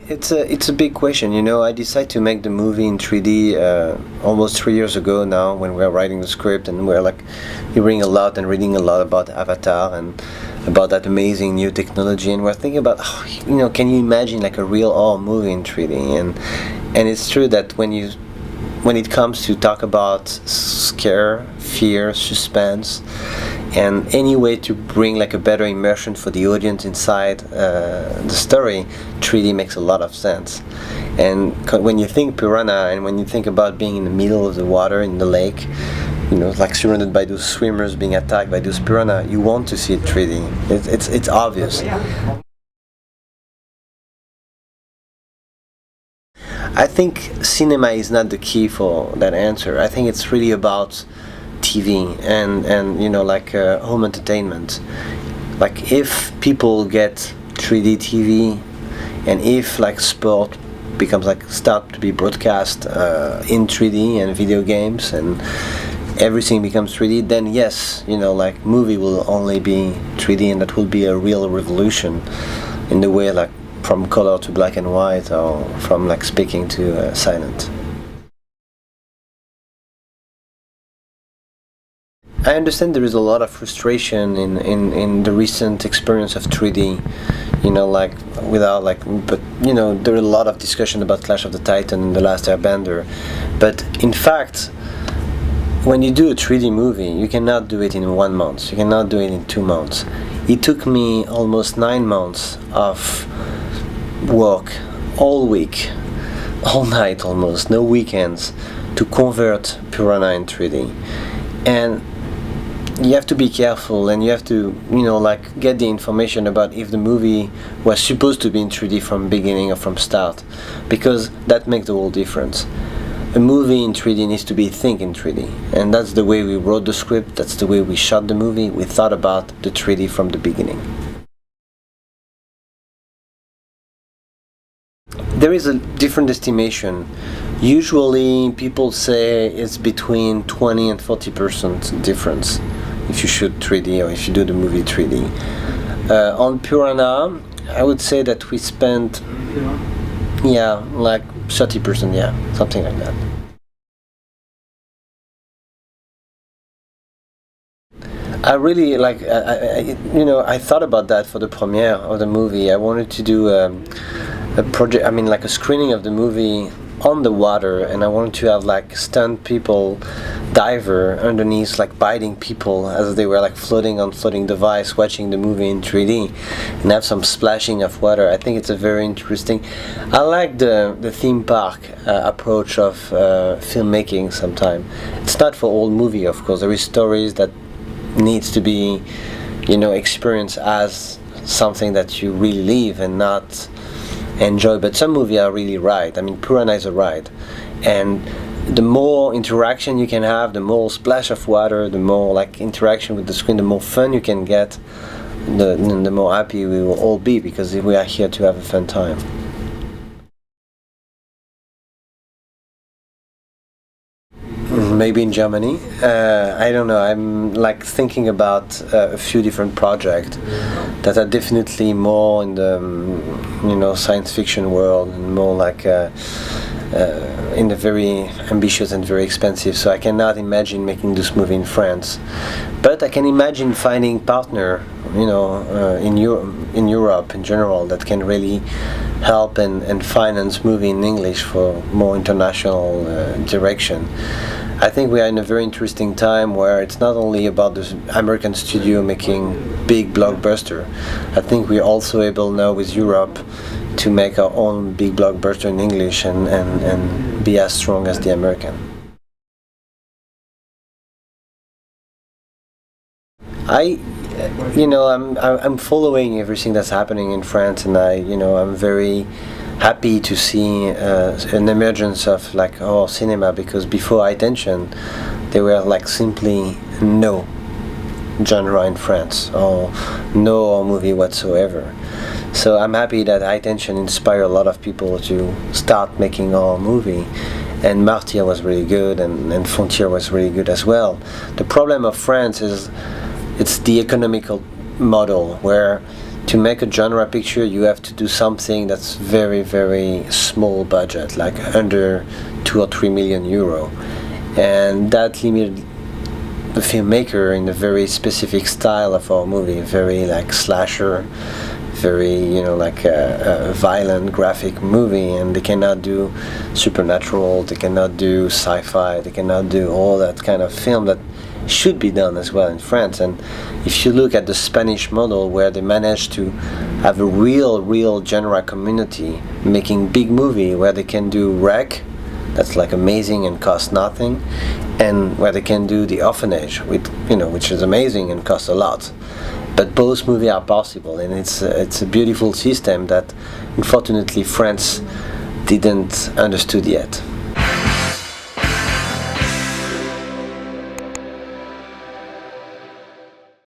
it's a big question. I decided to make the movie in 3D almost 3 years ago now, when we were writing the script, and we're like hearing a lot and reading a lot about Avatar and about that amazing new technology, and we're thinking about, can you imagine like a real horror movie in 3D? And it's true that when it comes to talk about scare, fear, suspense, and any way to bring like a better immersion for the audience inside the story, 3D makes a lot of sense. And when you think Piranha, and when you think about being in the middle of the water in the lake, like surrounded by those swimmers being attacked by those piranha, you want to see it 3D. It's obvious. I think cinema is not the key for that answer. I think it's really about TV and like home entertainment. Like if people get 3D TV, and if like sport becomes like start to be broadcast in 3D, and video games and everything becomes 3D, then yes, like movie will only be 3D, and that will be a real revolution in the way like from color to black and white, or from like speaking to silent. I understand there is a lot of frustration in the recent experience of 3D, like without like, but there are a lot of discussion about Clash of the Titan and The Last Airbender, but in fact, when you do a 3D movie, you cannot do it in 1 month, you cannot do it in 2 months. It took me almost 9 months of work, all week, all night almost, no weekends, to convert Piranha in 3D. And you have to be careful, and you have to, like get the information about if the movie was supposed to be in 3D from beginning or from start, because that makes the whole difference. A movie in 3D needs to be think in 3D, and that's the way we wrote the script, that's the way we shot the movie. We thought about the 3D from the beginning. There is a different estimation. Usually people say it's between 20 and 40% difference if you shoot 3D or if you do the movie 3D. On Piranha, I would say that we spent, like 30%, something like that. I really like, I thought about that for the premiere of the movie. I wanted to do a project, like a screening of the movie on the water, and I wanted to have like stunt people, diver underneath, like biting people as they were like floating on floating device watching the movie in 3D, and have some splashing of water. I think it's a very interesting. I like the theme park approach of filmmaking sometimes. It's not for all movie, of course. There is stories that needs to be, experienced as something that you really live and not enjoy, but some movies are really ride. Piranha is a ride, and the more interaction you can have, the more splash of water, the more like interaction with the screen, the more fun you can get, the more happy we will all be, because we are here to have a fun time. Maybe in Germany. I don't know. I'm like thinking about a few different projects that are definitely more in the science fiction world, and more like in the very ambitious and very expensive. So I cannot imagine making this movie in France, but I can imagine finding partner, in Europe in general, that can really help and finance movie in English for more international direction. I think we are in a very interesting time where it's not only about the American studio making big blockbuster. I think we're also able now with Europe to make our own big blockbuster in English and be as strong as the American. I'm following everything that's happening in France, and I'm very happy to see an emergence of like horror cinema, because before High Tension there were like simply no genre in France, or no horror movie whatsoever. So I'm happy that High Tension inspired a lot of people to start making horror movie, and Martyr was really good, and Frontier was really good as well. The problem of France is it's the economical model, where to make a genre picture, you have to do something that's very, very small budget, like under 2 or 3 million euro, and that limited the filmmaker in a very specific style of our movie, very like slasher, very, you know, like a violent graphic movie, and they cannot do supernatural, they cannot do sci-fi, they cannot do all that kind of film that should be done as well in France. And if you look at the Spanish model, where they managed to have a real genre community making big movie, where they can do rec, that's like amazing and costs nothing, and where they can do the orphanage, with, you know, which is amazing and costs a lot. But both movies are possible, and it's a beautiful system that unfortunately France didn't understood yet.